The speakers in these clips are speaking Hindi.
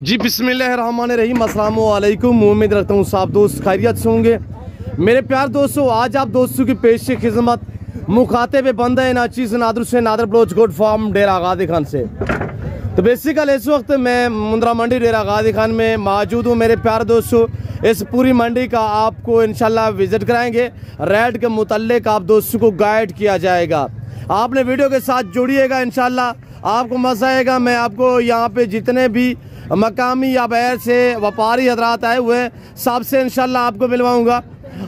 जी बिस्मिल्लाहिर्रहमानिर्रहीम, अस्सलाम वालेकुम। उम्मीद रखता हूँ सब दोस्त खैरियत से होंगे। मेरे प्यार दोस्तों, आज आप दोस्तों की पेश खिदमत मुखातिब बंदा नाचीज़ नादर से नादर बलोच गोड फार्म डेरा गादी खान से। तो बेसिकल इस वक्त मैं मुंद्रा मंडी डेरा गादी खान में मौजूद हूँ। मेरे प्यार दोस्तों, इस पूरी मंडी का आपको इंशाल्लाह विज़िट कराएंगे। रेट के मुतल्लिक आप दोस्तों को गाइड किया जाएगा। आपने वीडियो के साथ जुड़िएगा, इंशाल्लाह आपको मज़ा आएगा। मैं आपको यहाँ पे जितने भी मकामी या बाहर से व्यापारी हजरात आए हुए हैं, सबसे इंशाल्लाह आपको मिलवाऊंगा।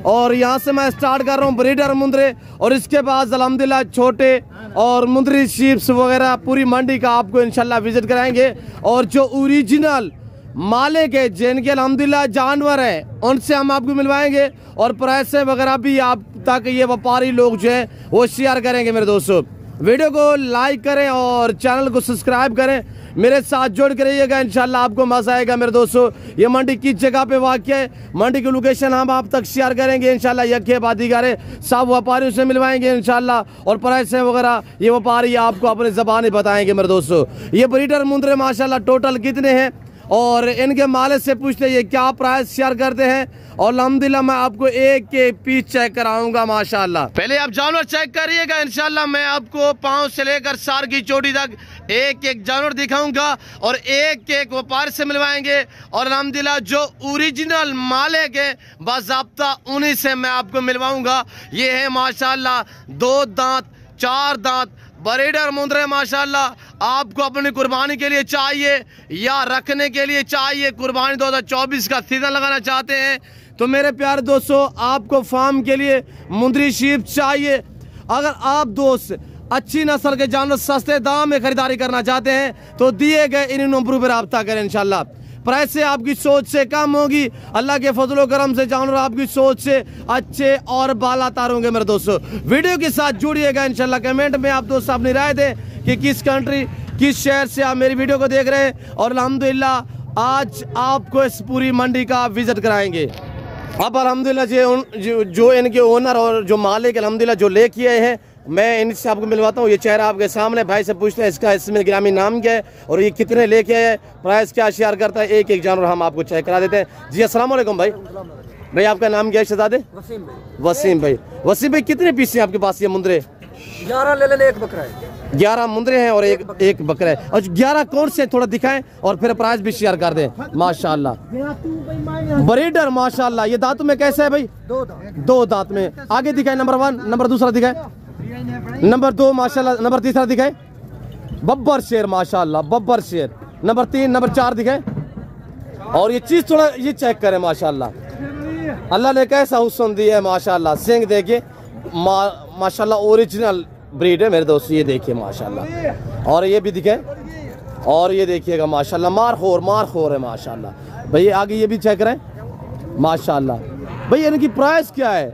और यहाँ से मैं स्टार्ट कर रहा हूँ ब्रीडर मुंदरे, और इसके बाद अल्हम्दुलिल्लाह छोटे और मुंदरी शीप्स वगैरह पूरी मंडी का आपको इंशाल्लाह विजिट कराएंगे। और जो ओरिजिनल मालिक है, जिनके अल्हम्दुलिल्लाह जानवर हैं, उनसे हम आपको मिलवाएंगे। और प्राइस वगैरह भी आप तक ये व्यापारी लोग जो है वो शेयर करेंगे। मेरे दोस्तों, वीडियो को लाइक करें और चैनल को सब्सक्राइब करें, मेरे साथ जुड़ कर रहिएगा, इंशाल्लाह आपको मजा आएगा। मेरे दोस्तों, ये मंडी किस जगह पे वाक़ है, मंडी की लोकेशन हम आप तक शेयर करेंगे इंशाल्लाह। यके बादीगारे सब व्यापारियों से मिलवाएंगे इंशाल्लाह। और प्राइस वगैरह ये व्यापारी आपको अपनी ज़बानी बताएंगे। मेरे दोस्तों, ये ब्रीडर मुंदरे माशाल्लाह टोटल कितने हैं और इनके मालिक से पूछते ये क्या प्राइस शेयर करते हैं। और अल्हम्दुलिल्लाह मैं आपको एक के पीस चेक कराऊंगा माशाल्लाह। पहले आप जानवर चेक करिएगा, इंशाल्लाह मैं आपको पाँव से लेकर सार की चोटी तक एक एक जानवर दिखाऊंगा और एक एक व्यापार से मिलवाएंगे। और अल्हम्दुलिल्लाह जो ओरिजिनल मालिक है बाज़ाब्ता उन्हीं से मैं आपको मिलवाऊंगा। ये है माशाल्लाह 2 दांत 4 दांत ब्रीडर मुंदरे माशाल्लाह। आपको अपनी कुर्बानी के लिए चाहिए या रखने के लिए चाहिए, कुर्बानी 2024 का सीजन लगाना चाहते हैं, तो मेरे प्यारे दोस्तों आपको फार्म के लिए मुंदरी शीप चाहिए। अगर आप दोस्त अच्छी नस्ल के जानवर सस्ते दाम में खरीदारी करना चाहते हैं तो दिए गए इन नंबरों पर रब्ता करें। इंशाल्लाह प्राइस से आपकी सोच से कम होगी, अल्लाह के फजलो करम से जानवर आपकी सोच से अच्छे और बालातर होंगे। मेरे दोस्तों, वीडियो के साथ जुड़िएगा इंशाल्लाह। कमेंट में आप दोस्त अपनी राय दें कि किस कंट्री किस शहर से आप मेरी वीडियो को देख रहे हैं। और अल्हम्दुलिल्लाह आज आपको इस पूरी मंडी का विजिट कराएंगे। अब अल्हम्दुलिल्लाह जो इनके ओनर और जो मालिक अल्हम्दुलिल्लाह जो लेके आए हैं, मैं इनसे आपको मिलवाता हूँ। ये चेहरा आपके सामने, भाई से पूछते हैं इसका इसमें ग्रामीण नाम क्या है और ये कितने लेके आए, प्राइस क्या शेयर करता है, एक एक जानवर हम आपको चेक करा देते हैं। जी अस्सलाम वालेकुम भाई। भाई आपका नाम क्या है शहजादे? वसीम भाई। वसीम भाई, वसीम भाई कितने पीस हैं आपके पास ये मुंदरे? 11 ले लेने, एक बकरा है। 11 मुंदरे हैं और एक बकरा है। और 11 कौन से थोड़ा दिखाएं और फिर प्राइस भी शेयर कर दें माशाल्लाह। ब्रीडर माशाल्लाह, ये दांत में कैसा है भाई? 2 दांत में। आगे दिखाए नंबर 1, नंबर दूसरा दिखाए, नंबर 2 माशाल्लाह, नंबर तीसरा दिखाए बब्बर शेर माशाल्लाह, बब्बर शेर। नंबर 3 नंबर 4 दिखाए। और ये चीज थोड़ा ये चेक करें माशाल्लाह, अल्लाह ने कैसा हुस्न दिया है माशाल्लाह। सिंग देखिए माशाल्लाह, ओरिजिनल ब्रीड है मेरे दोस्त। ये देखिए माशाल्लाह, और ये भी दिखाए, और ये देखिएगा माशाल्लाह मारखोर है माशाल्लाह। भैया आगे ये भी चेक करें माशाल्लाह। भैया इनकी प्राइस क्या है?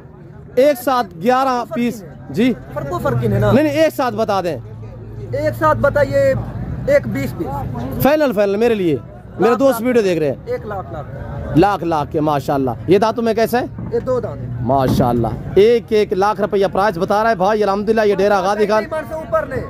एक साथ 11 पीस जी? फर्क है ना? नहीं एक साथ बता दें। एक साथ बताइए, एक 20 पीस फाइनल मेरे लिए, मेरे दोस्त वीडियो देख रहे हैं। 1 लाख के माशाल्लाह। ये दांतों में कैसा है? ये 2 दांत माशाल्लाह, 1 लाख रुपया प्राइस बता रहा है भाई अल्हम्दुलिल्लाह। ये डेरा गादी खान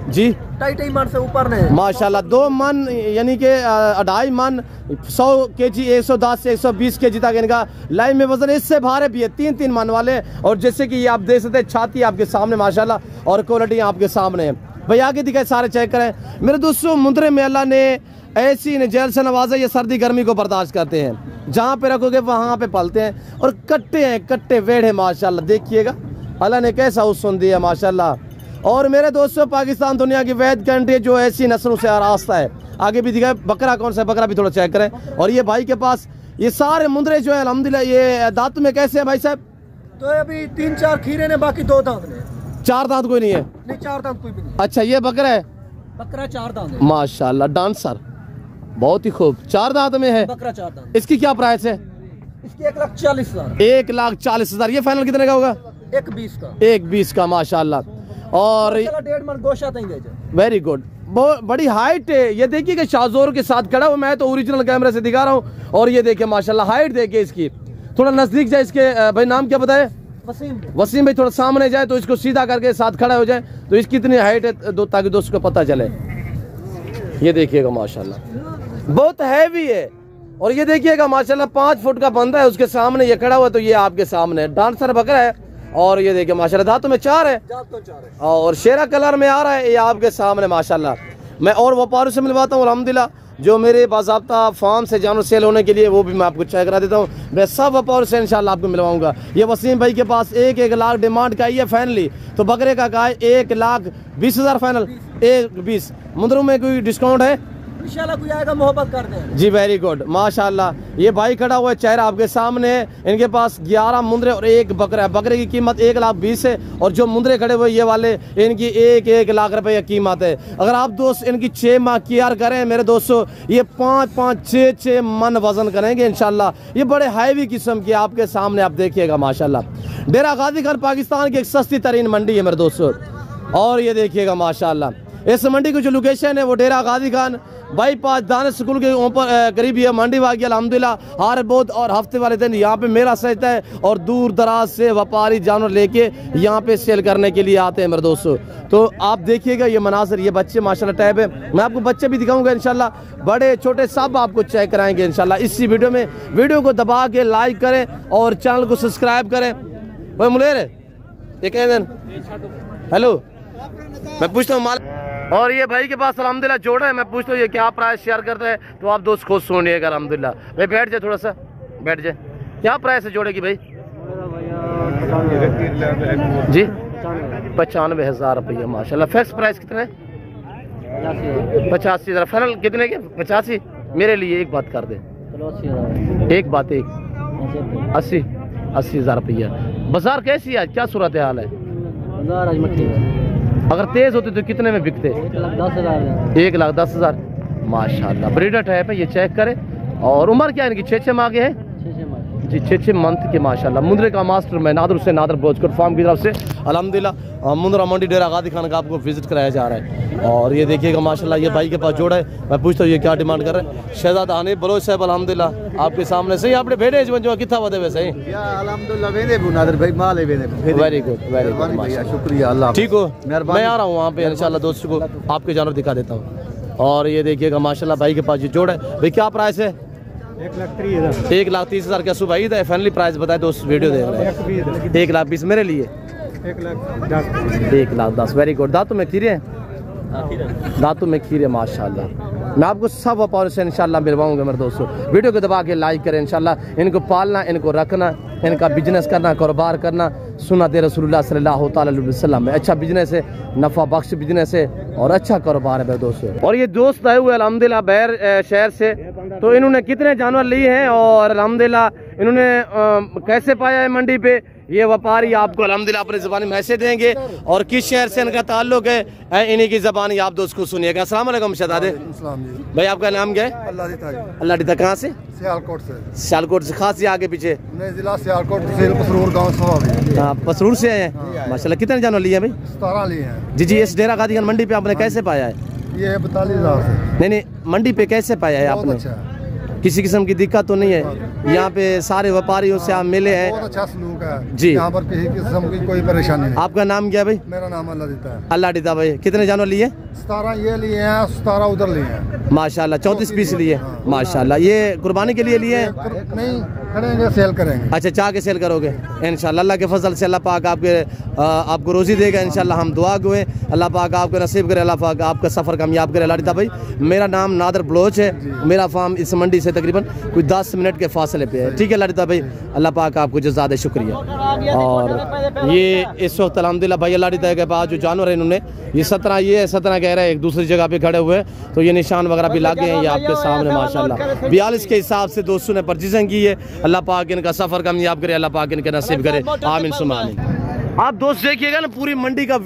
जी, 2.5 मन से ऊपर ने माशाल्लाह। 2 मन यानी कि 2.5 मन, 100 kg 110 से 120 kg तक इनका लाइव में वजन। इससे भारे भी है 3 मन वाले। और जैसे कि ये आप देख सकते हैं, छाती आपके सामने माशाल्लाह, और क्वालिटी आपके सामने है। भाई आगे दिखाए, सारे चेक करें मेरे दोस्तों। मुंदरे में अल्लाह ने ऐसी जेल से नवाजा, ये सर्दी गर्मी को बर्दाश्त करते हैं, जहाँ पे रखोगे वहाँ पे पलते हैं। और कट्टे वेड़ है माशाल्लाह। देखिएगा अल्लाह ने कैसा हुस्न दिया माशाल्लाह। और मेरे दोस्तों, पाकिस्तान दुनिया की वैद कंट्री जो ऐसी नस्लों से आरास्ता है। आगे भी दिखाए बकरा कौन सा है, बकरा भी थोड़ा चेक करें। और ये भाई के पास ये सारे मुंदरे जो है अल्हम्दुलिल्लाह, ये दांत में कैसे है भाई साहब? तो अभी 3-4 खीरे ने, बाकी 2 दांत ने। 4 दांत कोई नहीं है? नहीं, 4 दांत कोई भी नहीं। अच्छा, ये बकरा है? बकरा 4 दांत है माशाल्लाह, डांसर बहुत ही खूब, 4 दांत में है बकरा। 4 दांत। इसकी क्या प्राइस है? इसकी 1,40,000। 1,40,000। ये फाइनल कितने का होगा? 1,20 का। 1,20 का माशाल्लाह। और 1.5 मन गोशा देंगे। वेरी गुड, बहुत बड़ी हाइट है। ये देखिए कि शाहजोर के साथ खड़ा हूँ मैं, तो ओरिजिनल कैमरे से दिखा रहा हूँ। और ये देखिए माशाल्लाह, हाइट देखिए इसकी। थोड़ा नजदीक जाए इसके। भाई नाम क्या बताए? वसीम भाई। थोड़ा सामने जाए तो इसको सीधा करके साथ खड़ा हो जाए तो इसकी कितनी हाइट है, ताकि दोस्तों को पता चले। ये देखिएगा माशाल्लाह। बहुत हैवी है। और ये देखिएगा माशाल्लाह 5 फुट का बंदा है, उसके सामने ये खड़ा हुआ, तो ये आपके सामने डांसर बकरा है। और ये देखिए माशाल्लाह दांतों में 4 है और शेरा कलर में आ रहा है, ये आपके सामने माशाल्लाह। मैं और व्यापारियों से मिलवाता हूँ अल्हम्दुलिल्लाह, जो मेरे बाज़ाब्ता फार्म से जानवर सेल होने के लिए, वो भी मैं आपको चेक करा देता हूँ। मैं सब व्यापारियों से इंशाल्लाह आपको मिलवाऊंगा। ये वसीम भाई के पास 1 लाख डिमांड का ही है फाइनली, तो बकरे का है 1,20,000 फाइनल, 1,20। मुंदरों में कोई डिस्काउंट है? इंशाल्लाह कोई आएगा मोहब्बत कर दें जी, वेरी गुड माशाल्लाह। ये भाई खड़ा हुआ है, चेहरा आपके सामने है। इनके पास 11 मुंदरे और 1 बकरा है। बकरे की कीमत 1,20,000 है और जो मुंदरे खड़े हुए ये वाले, इनकी 1 लाख रुपए की कीमत है। अगर आप दोस्त इनकी 6 माह केयर करें मेरे दोस्तों, ये 5-5, 6-6 मन वजन करेंगे इंशाल्लाह। ये बड़े हैवी किस्म की आपके सामने आप देखिएगा माशाल्लाह। डेरा गाजी खान पाकिस्तान की एक सस्ती तरीन मंडी है मेरे दोस्तों। और ये देखिएगा माशाल्लाह, इस मंडी की जो लोकेशन है वो डेरा गाजी खान बाईपास दानिश स्कूल के ऊपर करीब ये मंडी वाकई अल्हम्दुलिल्लाह हर बुध और हफ्ते वाले दिन यहाँ पे मेला सजता है और दूर दराज से व्यापारी जानवर लेके यहाँ पे सेल करने के लिए आते हैं मेरे दोस्तों। तो आप देखिएगा ये मनासर, ये बच्चे माशाल्लाह टैब है। मैं आपको बच्चे भी दिखाऊंगा इंशाल्लाह, बड़े छोटे सब आपको चेक कराएंगे इंशाल्लाह इसी वीडियो में। वीडियो को दबा के लाइक करें और चैनल को सब्सक्राइब करें। भाई मुलेर ये कह दिन हेलो, मैं पूछता हूँ माल। और ये भाई के पास अल्हम्दुलिल्लाह जोड़ा है, मैं पूछता हूँ ये क्या प्राइस शेयर करता है, तो आप दोस्त खुद सुनिएगा अल्हम्दुलिल्लाह। भाई बैठ जाए, थोड़ा सा बैठ जाए। क्या प्राइस है जोड़े की भाई? जी 95,000 रुपये माशाल्लाह। फिक्स प्राइस कितना है? 85,000। फाइनल कितने के? 85। मेरे लिए एक बात कर दे, एक बात, 80,000 रुपया। बाजार कैसी है आज, क्या सूरत हाल है? अगर तेज होते तो कितने में बिकते? 1,10,000 माशाल्लाह। ब्रीडर टाइप है, ये चेक करें। और उम्र क्या है इनकी? 6 माह के है जी, 6 मंथ के माशाल्लाह। मुंद्रे का मास्टर मैं नादर से नादर ब्रोचकोट फार्म की तरफ से अल्हम्दुलिल्लाह मुंद्रा मंडी डेरा गाजी खान का आपको विजिट कराया जा रहा है। और ये देखिएगा माशाल्लाह, ये भाई के पास जोड़ा है। मैं पूछता हूँ ये क्या डिमांड कर रहे हैं? शहजादा हनीफ बलोच साहब अल्हम्दुलिल्लाह आपके सामने सही। आपने भेड़े जो कितना वदे वैसे ही अल्हम्दुलिल्लाह वेने नादर भाई माल है वेने। वेरी गुड, वेरी गुड भैया, शुक्रिया अल्लाह। ठीक हो, मैं आ रहा हूँ वहाँ पे इंशाल्लाह दोस्तों को आपके जानवर दिखा देता हूँ। और ये देखिएगा माशाल्लाह भाई के पास ये जोड़ा है। भाई क्या प्राइस है? 1,30,000 का सुबह ईद है। फाइनली प्राइस बताए दोस्त, वीडियो देख रहे हैं। 1,20,000 मेरे लिए, 1,10,000। Very good. दांतों में खीरे, दांतों में खीरे माशाल्लाह। मैं आपको सब व्यापारियों से इंशाल्लाह मिलवाऊंगा मेरे दोस्तों। वीडियो को दबा के लाइक करें इंशाल्लाह। इनको पालना, इनको रखना, इनका बिजनेस करना, कारोबार करना सुन्नत रसूलुल्लाह सल्लल्लाहु अलैहि वसल्लम में अच्छा बिजनेस है, नफा बख्श बिजनेस है और अच्छा कारोबार है मेरे दोस्तों। और ये दोस्त आए हुए अल्हम्दुलिल्लाह बैर शहर से, तो इन्होंने कितने जानवर लिए हैं और अल्हम्दुलिल्लाह इन्होंने कैसे पाया है मंडी पे, ये व्यापारी आपको अल्हम्दुलिल्लाह अपनी ज़बानी में ऐसे देंगे। और किस शहर से इनका ताल्लुक है इन्हीं की ज़बानी आप दोस्त को सुनिएगा। अस्सलाम वालेकुम शहजादे भाई, आपका नाम क्या है? अल्लाह दीता। कहाँ से? सियालकोट से। सियालकोट से, खास से आगे पीछे? जिला सियालकोट, तहसील पसरूर, गाँव सवाबी। हाँ, पसरूर से आए हैं माशाल्लाह। कितने जानवर लिए भाई? 17 लिए हैं। जी, इस डेरा गाजी खान मंडी पे आपने कैसे पाया है? ये 42,000 से। नहीं, मंडी पे कैसे पाया है आपने? अच्छा, किसी किस्म की दिक्कत तो नहीं है? यहाँ पे सारे व्यापारियों से आप मिले हैं? बहुत अच्छा सलूक है जी, यहाँ पर किसी किस्म की कोई परेशानी नहीं। आपका नाम क्या है भाई? मेरा नाम अल्लाह देता है। अल्लाह देता भाई। कितने जानवर लिए? 17 ये लिए हैं, 17 उधर लिए हैं माशाल्लाह। 34 पीस लिए माशाल्लाह। ये कुर्बानी के लिए लिए हैं? नहीं, करेंगे सेल करेंगे। अच्छा, चाह के सेल करोगे इंशाल्लाह। अल्लाह के फजल से अल्लाह पाक आपको रोजी देगा इंशाल्लाह। हम दुआ गो हैं अल्लाह पाक आपको नसीब करे, अल्लाह पाक आपका सफ़र कामयाब करे। अल्लाह भाई, मेरा नाम नादर बलोच है, मेरा फार्म इस मंडी से तकरीबन कोई 10 मिनट के फासले पे है। ठीक है अल्लाह भाई, अल्लाह पाक आपको ज़्यादा शुक्रिया। और ये इस वक्त अल्हम्दुलिल्लाह भाई अल्लाह के पास जो जानवर है इन्होंने ये 17 ये 17 कह रहे हैं, एक दूसरी जगह पे खड़े हुए, तो ये निशान वगैरह भी लागे हैं ये आपके सामने माशाल्लाह। 42 के हिसाब से दोस्तों ने परचेजिंग की है। अल्लाह पाक इनका सफ़र कामयाब करे, अल्लाह पाक इनके नसीब करे, आमीन सुम्मा आमीन। आप दोस्त देखिएगा ना पूरी मंडी का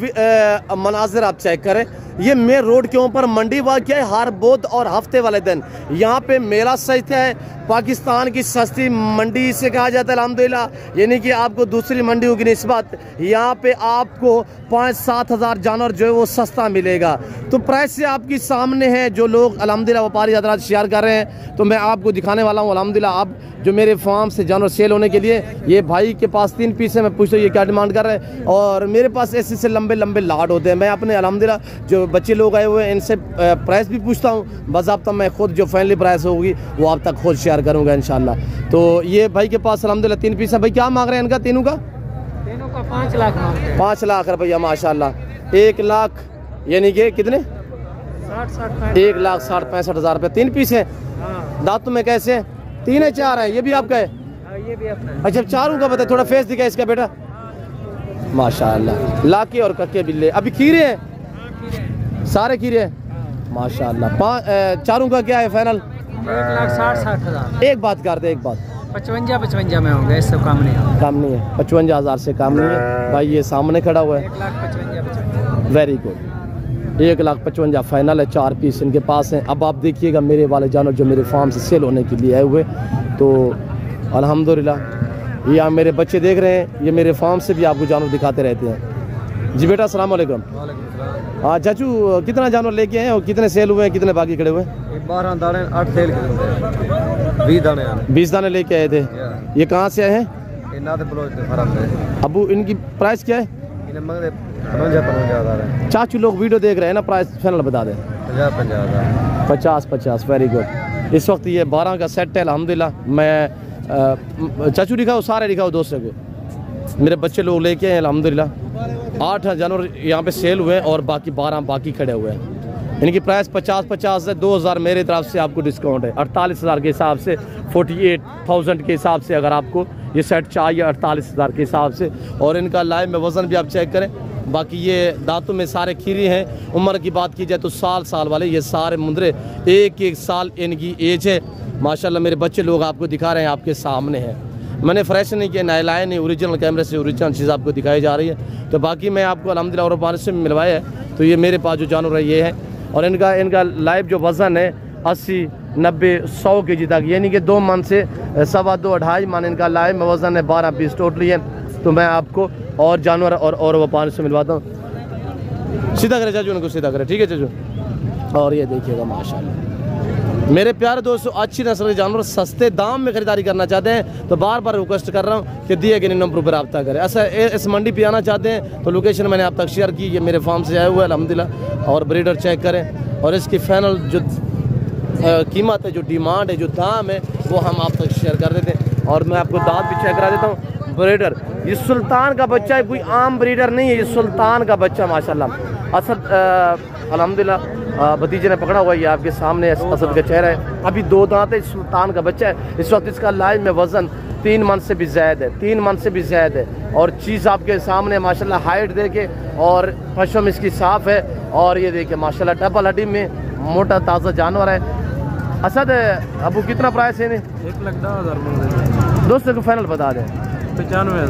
मनाजिर आप चेक करें। ये मेन रोड के ऊपर मंडी वाक़ है। हर बुध और हफ्ते वाले दिन यहाँ पे मेला सजता है। पाकिस्तान की सस्ती मंडी से कहा जाता है अल्हम्दुलिल्लाह, यानी कि आपको दूसरी मंडियों की निस्बत यहाँ पे आपको 5-7 हज़ार जानवर जो है वो सस्ता मिलेगा। तो प्राइस से आपके सामने है। जो लोग अल्हम्दुलिल्लाह व्यापारी हज़रात शेयर कर रहे हैं, तो मैं आपको दिखाने वाला हूँ अल्हम्दुलिल्लाह। आप जो मेरे फार्म से जानवर सेल होने के लिए, ये भाई के पास 3 पीस है। मैं पूछता हूँ ये क्या डिमांड कर रहे हैं। और मेरे पास ऐसे से लंबे लंबे लाड होते हैं। मैं अपने अल्हम्दुलिल्लाह जो बच्चे लोग आए हुए हैं, इनसे प्राइस भी पूछता हूँ। बाज़ाब्ता मैं खुद जो फाइनली प्राइस होगी वो आप तक खुद शेयर करूँगा इंशाल्लाह। तो ये भाई के पास अल्हम्दुलिल्लाह 3 पीस है। भाई क्या मांग रहे हैं इनका तीनों का? 5 लाख मांगते हैं। 5 लाख रुपया माशाल्लाह। 1 लाख यानी कि कितने? 1,60,65,000 रुपये 3 पीस है। दांतों में कैसे हैं? 3 है 4 है? ये भी आपका है? ये भी अपना है। अच्छा चारों का बताए, थोड़ा फेस दिखा इसका बेटा माशाल्लाह। लाके और कक्के बिल्ले अभी खीरे हैं, सारे खीरे हैं माशाल्लाह। चारों का क्या है फाइनल? 1,60,60,000। एक बात कर दे, एक बात 55 में होंगे, इससे कम नहीं होगा। कम नहीं है, 55,000 से कम नहीं है। भाई ये सामने खड़ा हुआ है, 1,55,55। Very good. 1,55,000 फाइनल है। 4 पीस इनके पास हैं। अब आप देखिएगा मेरे वाले जानवर जो मेरे फार्म से सेल होने के लिए आए हुए, तो अल्हम्दुलिल्लाह ये आप मेरे बच्चे देख रहे हैं, ये मेरे फार्म से भी आपको जानवर दिखाते रहते हैं। जी बेटा अस्सलाम वालेकुम। हाँ चाचू, कितना जानवर लेके आए हैं और कितने सेल हुए हैं, कितने बाकी खड़े हुए हैं? 12 दाने 8 सेल के 20 दाने 20 दाने लेके आए थे। ये कहाँ से आए हैं? अबू इनकी प्राइस क्या है? इन्हें 55,000 है। चाचू लोग वीडियो देख रहे हैं ना, प्राइस फाइनल बता दें। 50,000। 50 वेरी गुड। इस वक्त ये 12 का सेट है अल्हम्दुलिल्लाह। मैं चाचू दिखाओ, सारे दिखाओ दोस्तों को। मेरे बच्चे लोग लेके आए अल्हम्दुलिल्लाह। 8 जानवर यहाँ पे सेल हुए हैं और बाकी 12 बाकी खड़े हुए हैं। इनकी प्राइस 50 है। 2,000 मेरे तरफ से आपको डिस्काउंट है। 48,000 के हिसाब से, 48,000 के हिसाब से अगर आपको ये सेट चाहिए 48,000 के हिसाब से। और इनका लाइव में वज़न भी आप चेक करें। बाकी ये दांतों में सारे खीरी हैं। उम्र की बात की जाए तो साल वाले ये सारे मुंदरे, 1 साल इनकी एज है माशाल्लाह। मेरे बच्चे लोग आपको दिखा रहे हैं, आपके सामने हैं। मैंने फ्रेश नहीं किया, नए लाए नहीं, ओरिजिनल कैमरे से ओरिजिनल चीज़ आपको दिखाई जा रही है। तो बाकी मैं आपको अल्हम्दुलिल्लाह और पानी से मिलवाया है। तो ये मेरे पास जो जानवर है ये है, और इनका लाइव जो वज़न है 80, 90, 100 के जी तक, यानी कि 2 मन से 2.25, 2.5 मन इनका लाइव में वज़न है। 12 पीस टोटली है। तो मैं आपको और जानवर और व्यापार से मिलवाता हूँ। सीधा करे चाचू, उनको सीधा करे, ठीक है चाचू। और ये देखिएगा माशाल्लाह मेरे प्यारे दोस्तों, अच्छी नस्ल के जानवर सस्ते दाम में खरीदारी करना चाहते हैं तो बार बार रिक्वेस्ट कर रहा हूँ कि दिए गए नंबर पर रब्ता करें। ऐसा इस मंडी पे आना चाहते हैं तो लोकेशन मैंने आप तक शेयर की, ये मेरे फार्म से आए हुए अल्हम्दुलिल्लाह। और ब्रीडर चेक करें और इसकी फाइनल जो कीमत है, जो डिमांड है, जो दाम है, वो हम आप तक शेयर कर देते हैं। और मैं आपको दांत भी चेक करा देता हूँ। ब्रीडर ये सुल्तान का बच्चा है, कोई आम ब्रीडर नहीं है, ये सुल्तान का बच्चा माशाल्लाह। असद अल्हम्दुलिल्लाह भतीजे ने पकड़ा हुआ है, ये आपके सामने असद का चेहरा है। अभी 2 दांत है, सुल्तान का बच्चा है। इस वक्त इसका लाइव में वज़न 3 मन से भी ज़्यादा है, 3 मन से भी ज़्यादा है। और चीज़ आपके सामने माशाल्लाह हाइट देके, और पशम इसकी साफ़ है। और ये देखिए माशाल्लाह डबल हड्डी में मोटा ताज़ा जानवर है। असद अबू कितना प्राइस है इन्हें? 1,10,000 दोस्तों को फाइनल बता दें। 95,000।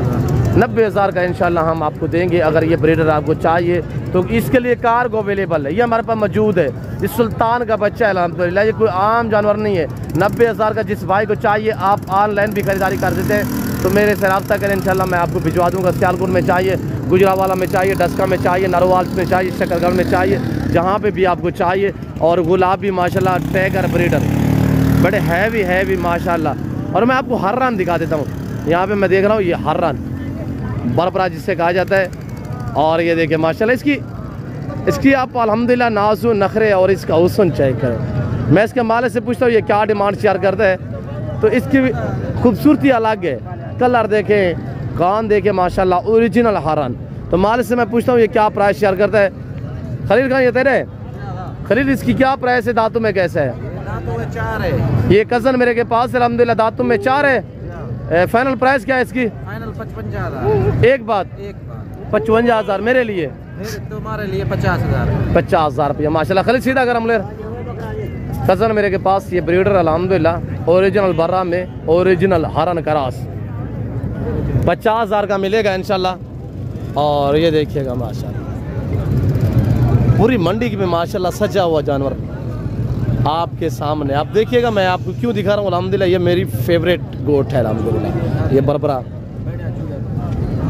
90,000 का इंशाल्लाह हम आपको देंगे। अगर ये ब्रीडर आपको चाहिए तो इसके लिए कार्गो अवेलेबल है, ये हमारे पास मौजूद है। इस सुल्तान का बच्चा है अल्हम्दुलिल्लाह, ये कोई आम जानवर नहीं है। 90,000 का जिस भाई को चाहिए आप ऑनलाइन भी खरीदारी कर देते हैं तो मेरे से रब्ता करें, इंशाल्लाह मैं आपको भिजवा दूँगा। सियालकोट में चाहिए, गुजरावाला में चाहिए, डस्का में चाहिए, नरोवाल में चाहिए, शकरगढ़ में चाहिए, जहाँ पे भी आपको चाहिए। और गुलाबी माशाल्लाह टैगर ब्रीडर बड़े हैवी माशाल्लाह। और मैं आपको हर रन दिखा देता हूँ। यहाँ पे मैं देख रहा हूँ ये हर रन बरबरा जिससे कहा जाता है। और ये देखिए माशाल्लाह इसकी आप अल्हम्दुलिल्लाह नाज़ु नखरे और इसका हुस्न चेक करें। मैं इसके मालिक से पूछता हूँ ये क्या डिमांड शेयर करता है, तो इसकी खूबसूरती अलग है। कलर देखें, कान देखें माशाल्लाह ओरिजिनल हरन। तो मालिक से मैं पूछता हूँ ये क्या प्राइस शेयर करता है। खलील खान ये तेरे खलील, इसकी क्या प्राइस है? दांतों में कैसा है? दांतों में 4 है। ये कज़न मेरे के पास अल्हम्दुलिल्लाह दांतों में 4 है। फाइनल प्राइस क्या है इसकी? फाइनल 55,000। एक बात 55,000 मेरे लिए, तुम्हारे लिए 50,000। 50,000 रुपया माशाल्लाह। खलील सीधा गरम ले। कज़न मेरे के पास ये ब्रीडर अल्हम्दुलिल्लाह ओरिजिनल बर्रा में ओरिजिनल हरन करास 50,000 का मिलेगा इंशाल्लाह। और ये देखिएगा माशाल्लाह पूरी मंडी में माशाल्लाह सजा हुआ जानवर आपके सामने। आप देखिएगा, मैं आपको क्यों दिखा रहा हूँ, अल्हम्दुलिल्लाह ये मेरी फेवरेट गोट है अल्हम्दुलिल्लाह। ये बरबरा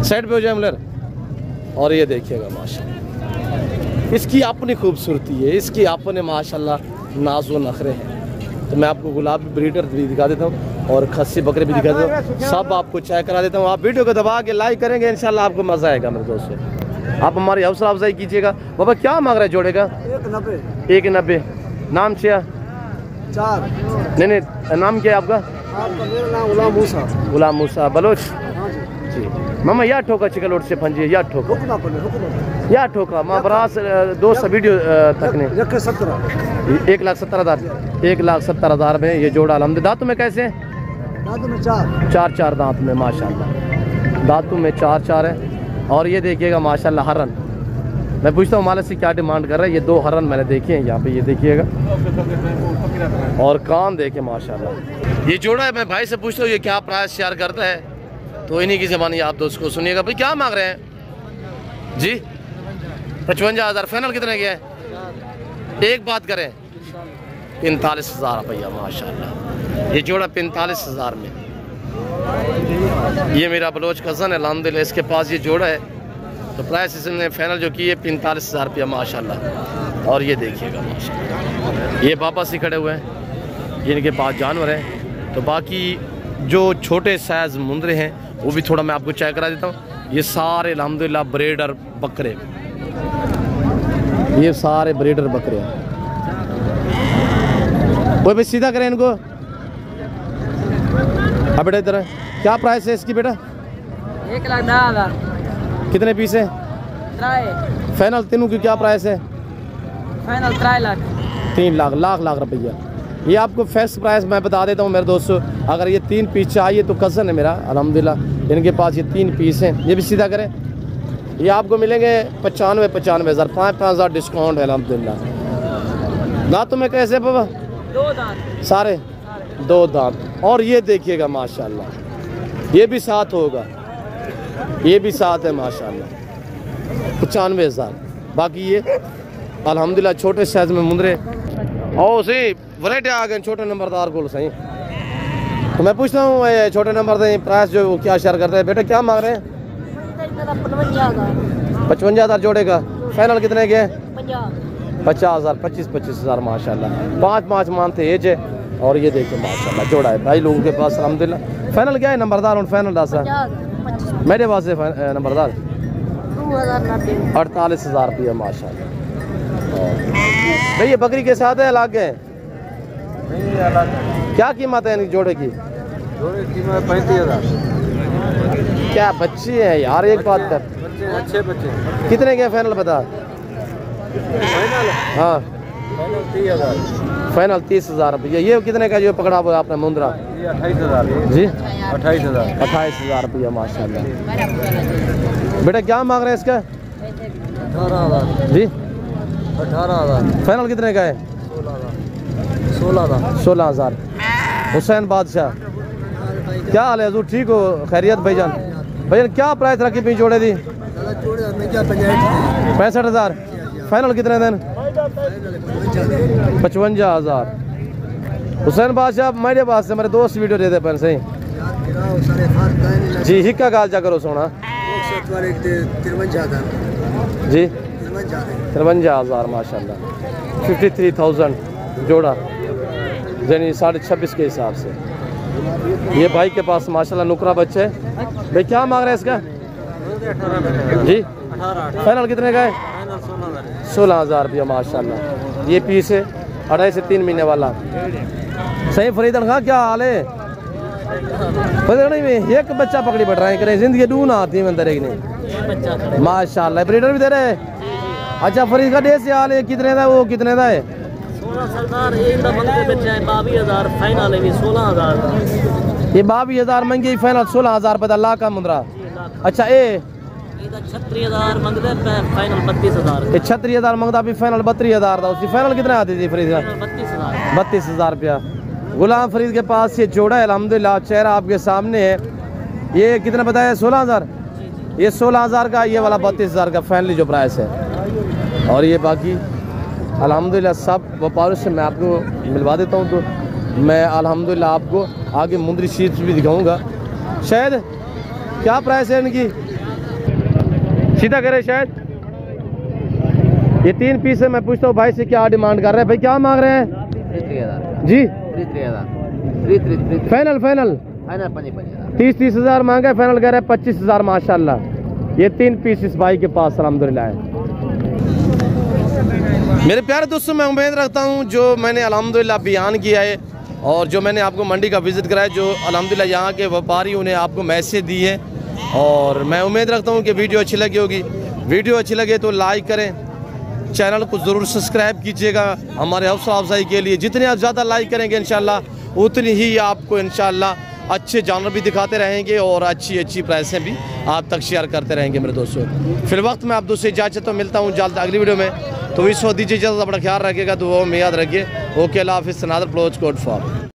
साइड पे हो जाए मलर। और ये देखिएगा माशाल्लाह इसकी अपनी खूबसूरती है, इसकी अपने माशाल्लाह नाज़ो नखरे हैं। तो मैं आपको गुलाबी ब्रीडर भी दिखा देता हूँ और खस्सी बकरे भी दिखा देता हूँ, सब आपको चेक करा देता हूँ। आप वीडियो को दबा के लाइक करेंगे इंशाल्लाह आपको मज़ा आएगा मेरे दोस्तों। आप हमारी हौसला अफजाई कीजिएगा। बाबा क्या मांग रहे हैं जोड़े का? 190। 190। नाम क्या? 4। नहीं नाम क्या है आपका? मेरा नाम गुलाम मूसा। गुलाम मूसा बलोच हाँ जी। जी। मामा या ठोका चिकलोट से फंजी या ठोका हुक्म या ठोका माँ बरास दोस्त वीडियो तक ने 17। 1,70,000 1,70,000 में ये जोड़ा अलहमदुलिल्लाह। दांतों में कैसे हैं? दांतों में 4। 4 दांत में माशाल्लाह, दांतों में 4 है। और ये देखिएगा माशाल्लाह हरन। मैं पूछता हूँ मालिक से क्या डिमांड कर रहा है। ये 2 हरन मैंने देखे हैं यहाँ पे, ये देखिएगा। और कान देखे माशाल्लाह। ये जोड़ा है, मैं भाई से पूछता हूँ ये क्या प्राइस शेयर करता है, तो इन्हीं की ज़बानी आप दोस्त को सुनिएगा। भाई क्या मांग रहे हैं जी? 55,000। फाइनल कितने गया है? एक बात करें 45,000 रुपया माशाल्लाह। ये जोड़ा 45,000 में। ये मेरा बलोच कज़न है अल्हम्दुलिल्लाह, इसके पास ये जोड़ा है, तो प्राइस इसने फाइनल जो की है 45,000 रुपया माशाल्लाह। और ये देखिएगा माशाल्लाह, ये बाबा से खड़े हुए हैं, जिनके पास जानवर हैं। तो बाकी जो छोटे साइज मुंदरे हैं वो भी थोड़ा मैं आपको चेक करा देता हूँ। ये सारे अल्हम्दुलिल्लाह ब्रीडर बकरे, ये सारे ब्रीडर बकरे हैं। वो भी सीधा करें इनको। अब बेटा इधर क्या प्राइस है इसकी बेटा? 1,10,000। कितने पीस है? 3 फाइनल तीनों की क्या प्राइस है? फाइनल 3 लाख। 3 लाख रुपया। ये आपको फिक्स प्राइस मैं बता देता हूँ मेरे दोस्तों। अगर ये 3 पीस चाहिए तो कज़न है मेरा अल्हम्दुलिल्लाह, इनके पास ये 3 पीस हैं। ये भी सीधा करें, ये आपको मिलेंगे 95,000 5,000 डिस्काउंट है अल्हम्दुलिल्लाह। दांतों में कैसे बाबा? 2 दांत सारे 2 दांत। और ये देखिएगा माशाल्लाह, ये भी 7 होगा, ये भी 7 है माशाल्लाह। 95,000। बाकी ये अल्हम्दुलिल्लाह छोटे साइज में मुंदरे और सही वैरायटी आ गए छोटे नंबरदार को सही। तो मैं पूछता हूँ छोटे नंबर प्राइस जो क्या शेयर करते हैं बेटा? क्या मांग रहे हैं? 55,000 जोड़े का। फाइनल कितने के? 50,000 25,000 माशाल्लाह। 5 मानते एज है। और ये देखिए माशाल्लाह जोड़ा है भाई लोगों के पास अल्हम्दुलिल्लाह। फाइनल क्या है नंबरदार? और फाइनल दासा मेरे पास है नंबरदार 48,000 रुपया माशाल्लाह। भाई ये बकरी के साथ है अलग है? क्या कीमत है इनकी जोड़े की? जोड़े की कीमत 35,000। क्या बच्चे हैं यार, एक बात कर। अच्छे बच्चे। कितने के फाइनल बता? फाइनल? हाँ फाइनल 30,000। फाइनल 30,000 रुपया। ये कितने का जो पकड़ा हुआ आपने मुंदरा? ये 28,000 जी 28,000। 28,000 रुपया माशाल्लाह। बेटा क्या मांग रहे हैं इसका? 18,000 जी 18,000। फाइनल कितने का है? 16,000। 16,000। हुसैन बादशाह क्या हाल है हजूर? ठीक हो? खैरियत भाईजान? भाईजान क्या प्राइस रखी पी जोड़े दी? 65,000। फाइनल कितने दिन? 55,000। हुसैन बादशाह मेरे पास से मेरे दोस्त वीडियो दे दे पहले सही जी। हिक्का गाल जा करो सोना जी। 53,000 माशाल्लाह। 53,000 जोड़ा यानी 26.5 के हिसाब से। ये भाई के पास माशाल्लाह नुकरा बच्चे है। भाई क्या मांग रहे हैं इसका जी? फाइनल कितने का है? 16,000 रुपया माशाल्लाह। ये पीस है 2.5 से 3 महीने वाला। सही फरीदन खां क्या हाल है? में एक बच्चा पकड़ी बैठ रहा है करें जिंदगी डूना आती है अंदर एक नहीं माशाल्लाह। ब्रीडर भी दे रहे हैं। अच्छा फरीद का देश हाल है कितने का? वो कितने का है? 22,000 फाइनल है 16,000। ये 22,000 महंगी फाइनल 16,000 रुपये लाख का मुंदरा। अच्छा ये 36,000 मंगते फाइनल 32,000। 36,000 मंगता भी फाइनल 32,000 था। उसकी फाइनल कितने आती थी फरीद का? 32,000 रुपया। गुलाम फरीद के पास ये जोड़ा है अल्हम्दुलिल्लाह। चेहरा आपके सामने है। ये कितना बताया? 16,000। ये 16,000 का, ये वाला 32,000 का फाइनली जो प्राइस है। और ये बाकी अल्हम्दुलिल्लाह सब व्यापारियों से मैं आपको मिलवा देता हूँ। तो मैं अल्हम्दुलिल्लाह आपको आगे मुंदरी शीट भी दिखाऊंगा। शायद क्या प्राइस है इनकी? सीधा करे शायद। ये 3 पीस है। मैं पूछता हूँ भाई से क्या डिमांड कर रहे हैं? भाई क्या मांग रहे हैं 33,000 जी? 33,000 फाइनल 30,000 मांगा है। फाइनल कह रहे हैं 25,000 माशाल्लाह। ये 3 पीस इस भाई के पास अल्हम्दुलिल्लाह है। मेरे प्यारे दोस्तों, मैं उम्मीद रखता हूँ जो मैंने अल्हम्दुलिल्लाह बयान किया है और जो मैंने आपको मंडी का विज़िट कराया, जो अल्हम्दुलिल्लाह यहाँ के व्यापारी उन्हें आपको मैसेज दी है, और मैं उम्मीद रखता हूँ कि वीडियो अच्छी लगी होगी। वीडियो अच्छी लगे तो लाइक करें, चैनल को ज़रूर सब्सक्राइब कीजिएगा हमारे हौसला अफजाई के लिए। जितने आप ज़्यादा लाइक करेंगे इंशाल्लाह उतनी ही आपको इंशाल्लाह अच्छे जानवर भी दिखाते रहेंगे और अच्छी प्राइसें भी आप तक शेयर करते रहेंगे मेरे दोस्तों। फिर वक्त मैं आप दोस्तों इजाज़त तो मिलता हूँ जल्द अगली वीडियो में। तो इस वक्त दीजिए इजाज़त, अपना ख्याल रखिएगा, दुआओं में याद रखिए। ओके, अल्लाह हाफिज़। नादर ब्लॉच कोड फॉर्म।